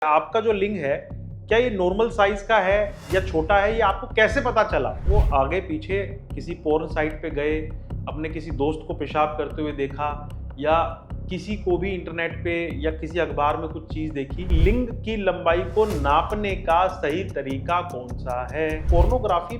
आपका जो लिंग है क्या ये नॉर्मल साइज का है या छोटा है, ये आपको कैसे पता चला? वो आगे पीछे किसी पोर्न साइट पे गए, अपने किसी दोस्त को पेशाब करते हुए देखा, या किसी को भी इंटरनेट पे या किसी अखबार में कुछ चीज देखी। लिंग की लंबाई को नापने का सही तरीका कौन सा है? पोर्नोग्राफी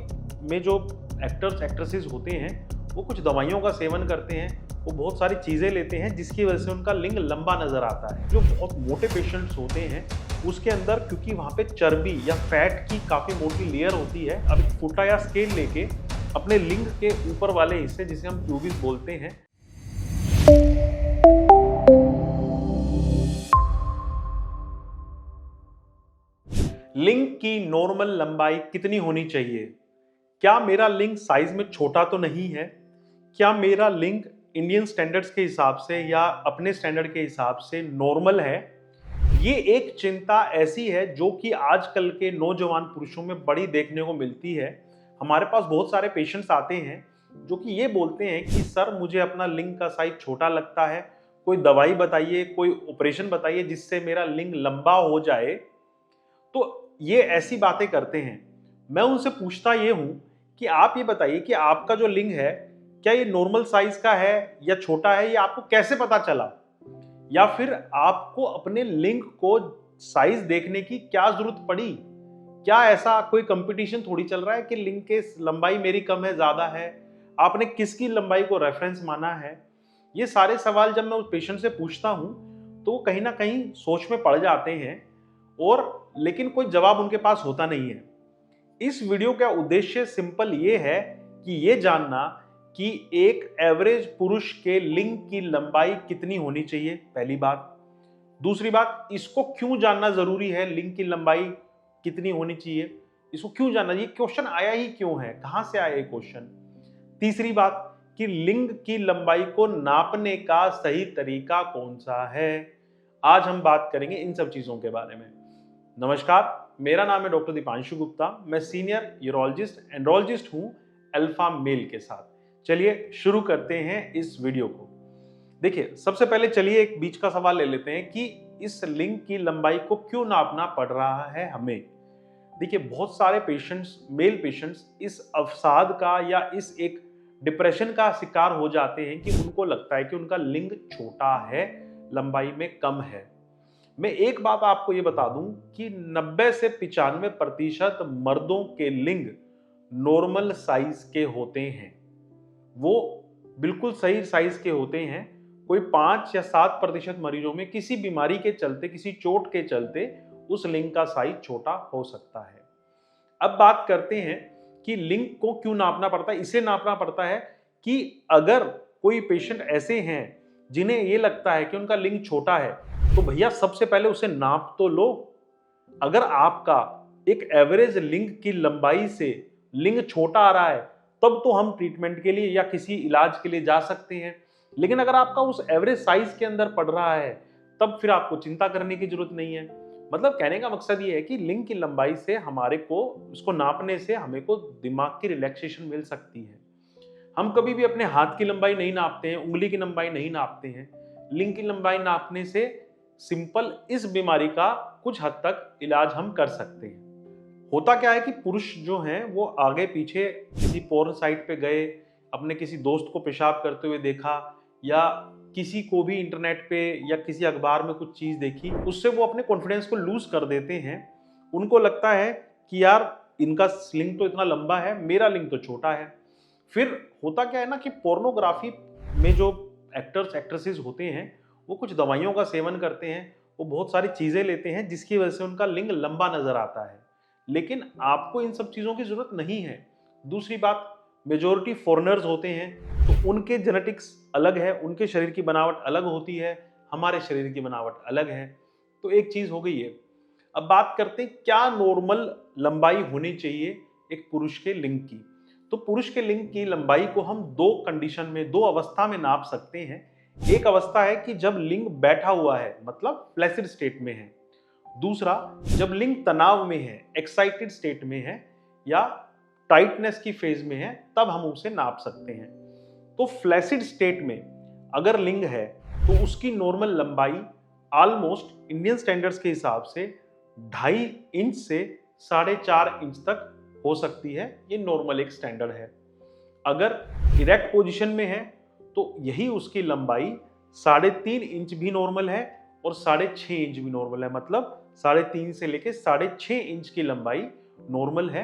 में जो एक्टर्स एक्ट्रेसेस होते हैं वो कुछ दवाइयों का सेवन करते हैं, वो बहुत सारी चीज़ें लेते हैं जिसकी वजह से उनका लिंग लंबा नज़र आता है। जो बहुत मोटे पेशेंट्स होते हैं उसके अंदर, क्योंकि वहाँ पे चर्बी या फैट की काफ़ी मोटी लेयर होती है, अब एक फुटा या स्केल लेके अपने लिंग के ऊपर वाले हिस्से, जिसे हम प्यूबिस बोलते हैं, लिंग की नॉर्मल लंबाई कितनी होनी चाहिए? क्या मेरा लिंग साइज में छोटा तो नहीं है? क्या मेरा लिंग इंडियन स्टैंडर्ड्स के हिसाब से या अपने स्टैंडर्ड के हिसाब से नॉर्मल है? ये एक चिंता ऐसी है जो कि आजकल के नौजवान पुरुषों में बड़ी देखने को मिलती है। हमारे पास बहुत सारे पेशेंट्स आते हैं जो कि ये बोलते हैं कि सर, मुझे अपना लिंग का साइज छोटा लगता है, कोई दवाई बताइए, कोई ऑपरेशन बताइए जिससे मेरा लिंग लंबा हो जाए। तो ये ऐसी बातें करते हैं। मैं उनसे पूछता ये हूं कि आप ये बताइए कि आपका जो लिंग है क्या ये नॉर्मल साइज का है या छोटा है, ये आपको कैसे पता चला? या फिर आपको अपने लिंग को साइज देखने की क्या जरूरत पड़ी? क्या ऐसा कोई कंपटीशन थोड़ी चल रहा है कि लिंग के लंबाई मेरी कम है, ज्यादा है? आपने किसकी लंबाई को रेफरेंस माना है? ये सारे सवाल जब मैं उस पेशेंट से पूछता हूं तो कहीं ना कहीं सोच में पड़ जाते हैं, और लेकिन कोई जवाब उनके पास होता नहीं है। इस वीडियो का उद्देश्य सिंपल ये है कि ये जानना कि एक एवरेज पुरुष के लिंग की लंबाई कितनी होनी चाहिए, पहली बात। दूसरी बात, इसको क्यों जानना जरूरी है, लिंग की लंबाई कितनी होनी चाहिए, इसको क्यों जानना, ये क्वेश्चन आया ही क्यों है, कहां से आया ये क्वेश्चन। तीसरी बात कि लिंग की लंबाई को नापने का सही तरीका कौन सा है। आज हम बात करेंगे इन सब चीजों के बारे में। नमस्कार, मेरा नाम है डॉक्टर दीपांशु गुप्ता। मैं सीनियर यूरोलॉजिस्ट एंड्रोलॉजिस्ट हूं अल्फा मेल के साथ। चलिए शुरू करते हैं इस वीडियो को। देखिए, सबसे पहले चलिए एक बीच का सवाल ले लेते हैं कि इस लिंग की लंबाई को क्यों नापना पड़ रहा है हमें। देखिए, बहुत सारे पेशेंट्स, मेल पेशेंट्स, इस अवसाद का या इस एक डिप्रेशन का शिकार हो जाते हैं कि उनको लगता है कि उनका लिंग छोटा है, लंबाई में कम है। मैं एक बात आपको ये बता दूं कि 90 से 95% मर्दों के लिंग नॉर्मल साइज के होते हैं। वो बिल्कुल सही साइज के होते हैं। कोई 5 या 7% मरीजों में किसी बीमारी के चलते, किसी चोट के चलते उस लिंग का साइज छोटा हो सकता है। अब बात करते हैं कि लिंग को क्यों नापना पड़ता है। इसे नापना पड़ता है कि अगर कोई पेशेंट ऐसे हैं जिन्हें ये लगता है कि उनका लिंग छोटा है, तो भैया सबसे पहले उसे नाप तो लो। अगर आपका एक एवरेज लिंग की लंबाई से लिंग छोटा आ रहा है, तब तो हम ट्रीटमेंट के लिए या किसी इलाज के लिए जा सकते हैं। लेकिन अगर आपका उस एवरेज साइज के अंदर पड़ रहा है, तब फिर आपको चिंता करने की जरूरत नहीं है। मतलब कहने का मकसद ये है कि लिंग की लंबाई से हमारे को, उसको नापने से हमें को दिमाग की रिलैक्सेशन मिल सकती है। हम कभी भी अपने हाथ की लंबाई नहीं नापते हैं, उंगली की लंबाई नहीं नापते हैं। लिंग की लंबाई नापने से सिंपल इस बीमारी का कुछ हद तक इलाज हम कर सकते हैं। होता क्या है कि पुरुष जो हैं वो आगे पीछे किसी पोर्न साइट पे गए, अपने किसी दोस्त को पेशाब करते हुए देखा, या किसी को भी इंटरनेट पे या किसी अखबार में कुछ चीज देखी, उससे वो अपने कॉन्फिडेंस को लूज कर देते हैं। उनको लगता है कि यार, इनका लिंग तो इतना लंबा है, मेरा लिंग तो छोटा है। फिर होता क्या है ना कि पोर्नोग्राफी में जो एक्टर्स एक्ट्रेसेस होते हैं वो कुछ दवाइयों का सेवन करते हैं, वो बहुत सारी चीजें लेते हैं जिसकी वजह से उनका लिंग लंबा नजर आता है। लेकिन आपको इन सब चीजों की जरूरत नहीं है। दूसरी बात, मेजोरिटी फॉरेनर्स होते हैं, तो उनके जेनेटिक्स अलग है, उनके शरीर की बनावट अलग होती है, हमारे शरीर की बनावट अलग है। तो एक चीज हो गई है। अब बात करते हैं क्या नॉर्मल लंबाई होनी चाहिए एक पुरुष के लिंग की। तो पुरुष के लिंग की लंबाई को हम दो कंडीशन में, दो अवस्था में नाप सकते हैं। एक अवस्था है कि जब लिंग बैठा हुआ है, मतलब फ्लैसिड स्टेट में है। दूसरा, जब लिंग तनाव में है, एक्साइटेड स्टेट में है, या टाइटनेस की फेज में है, तब हम उसे नाप सकते हैं। तो फ्लैसिड स्टेट में अगर लिंग है तो उसकी नॉर्मल लंबाई ऑलमोस्ट इंडियन स्टैंडर्ड्स के हिसाब से 2.5 इंच से 4.5 इंच तक हो सकती है। ये नॉर्मल एक स्टैंडर्ड है। अगर इरेक्ट पोजीशन में है तो यही उसकी लंबाई 3.5 इंच भी नॉर्मल है और 6.5 इंच भी नॉर्मल है। मतलब 3.5 से लेके 6.5 इंच की लंबाई नॉर्मल है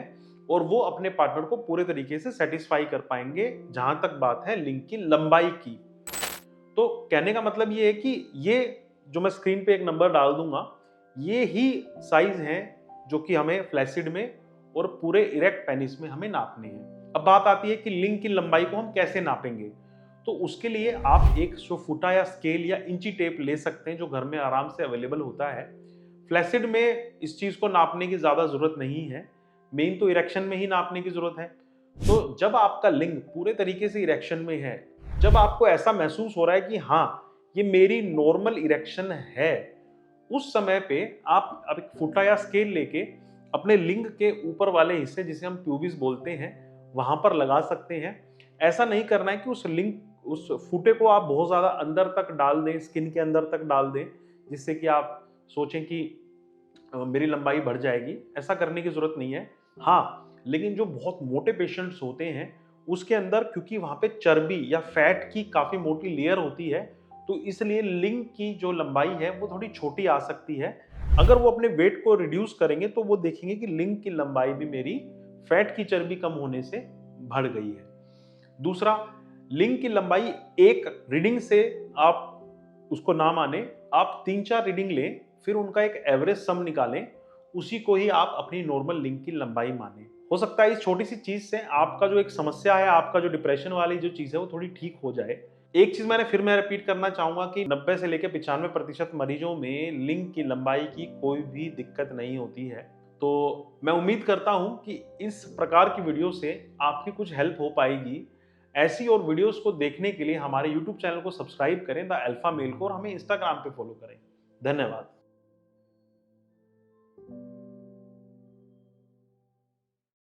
और वो अपने पार्टनर को पूरे तरीके से सेटिस्फाई कर पाएंगे जहां तक बात है लिंक की लंबाई की। तो कहने का मतलब ये है कि ये जो मैं स्क्रीन पे एक नंबर डाल दूंगा, ये ही साइज हैं जो कि हमें फ्लैसिड में और पूरे इरेक्ट पेनिस में हमें नापने हैं। अब बात आती है कि लिंक की लंबाई को हम कैसे नापेंगे। तो उसके लिए आप एक जो फुटा या स्केल या इंची टेप ले सकते हैं जो घर में आराम से अवेलेबल होता है। फ्लैसिड में इस चीज को नापने की ज्यादा जरूरत नहीं है, मेन तो इरेक्शन में ही नापने की जरूरत है। तो जब आपका लिंग पूरे तरीके से इरेक्शन में है, जब आपको ऐसा महसूस हो रहा है कि हाँ ये मेरी नॉर्मल इरेक्शन है, उस समय पे आप अब एक फुटा या स्केल लेके अपने लिंग के ऊपर वाले हिस्से जिसे हम प्यूबिस बोलते हैं वहां पर लगा सकते हैं। ऐसा नहीं करना है कि उस फुटे को आप बहुत ज्यादा अंदर तक डाल दें, स्किन के अंदर तक डाल दें, जिससे कि आप सोचें कि मेरी लंबाई बढ़ जाएगी। ऐसा करने की जरूरत नहीं है। हाँ, लेकिन जो बहुत मोटे पेशेंट्स होते हैं उसके अंदर क्योंकि वहां पे चर्बी या फैट की काफी मोटी लेयर होती है, तो इसलिए लिंग की जो लंबाई है वो थोड़ी छोटी आ सकती है। अगर वो अपने वेट को रिड्यूस करेंगे तो वो देखेंगे कि लिंग की लंबाई भी मेरी फैट की चर्बी कम होने से बढ़ गई है। दूसरा, लिंग की लंबाई एक रीडिंग से आप उसको ना माने, आप 3-4 रीडिंग लें, फिर उनका एक एवरेज सम निकालें, उसी को ही आप अपनी नॉर्मल लिंग की लंबाई माने। हो सकता है इस छोटी सी चीज से आपका जो एक समस्या है, आपका जो डिप्रेशन वाली जो चीज है वो थोड़ी ठीक हो जाए। एक चीज मैं रिपीट करना चाहूंगा कि 90 से लेकर 95% मरीजों में लिंग की लंबाई की कोई भी दिक्कत नहीं होती है। तो मैं उम्मीद करता हूं कि इस प्रकार की वीडियो से आपकी कुछ हेल्प हो पाएगी। ऐसी और वीडियोस को देखने के लिए हमारे YouTube चैनल को सब्सक्राइब करें द अल्फा मेल को, और हमें इंस्टाग्राम पे फॉलो करें। धन्यवाद।